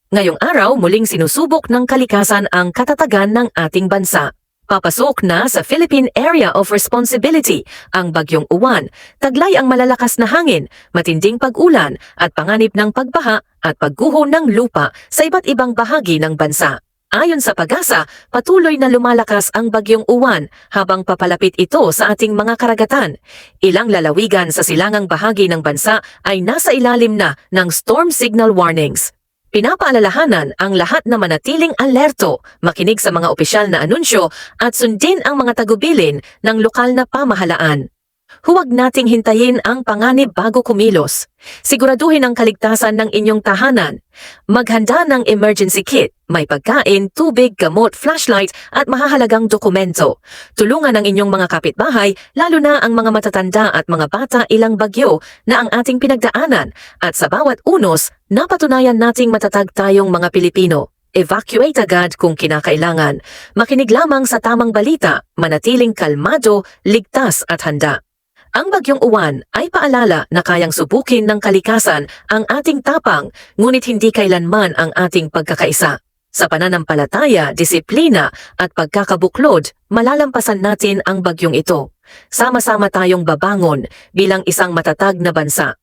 Ngayong araw muling sinusubok ng kalikasan ang katatagan ng ating bansa. Papasok na sa Philippine Area of Responsibility ang Bagyong Uwan, taglay ang malalakas na hangin, matinding pag-ulan at panganib ng pagbaha at pagguho ng lupa sa iba't ibang bahagi ng bansa. Ayon sa PAGASA, patuloy na lumalakas ang Bagyong Uwan habang papalapit ito sa ating mga karagatan. Ilang lalawigan sa silangang bahagi ng bansa ay nasa ilalim na ng storm signal warnings. Pinapaalalahanan ang lahat na manatiling alerto, makinig sa mga opisyal na anunsyo at sundin ang mga tagubilin ng lokal na pamahalaan. Huwag nating hintayin ang panganib bago kumilos. Siguraduhin ang kaligtasan ng inyong tahanan. Maghanda ng emergency kit, may pagkain, tubig, gamot, flashlight at mahahalagang dokumento. Tulungan ang inyong mga kapitbahay, lalo na ang mga matatanda at mga bata ilang bagyo na ang ating pinagdaanan at sa bawat unos, napatunayan nating matatag tayong mga Pilipino. Evacuate agad kung kinakailangan. Makinig lamang sa tamang balita, manatiling kalmado, ligtas at handa. Ang Bagyong Uwan ay paalala na kayang subukin ng kalikasan ang ating tapang, ngunit hindi kailanman ang ating pagkakaisa. Sa pananampalataya, disiplina at pagkakabuklod, malalampasan natin ang bagyong ito. Sama-sama tayong babangon bilang isang matatag na bansa.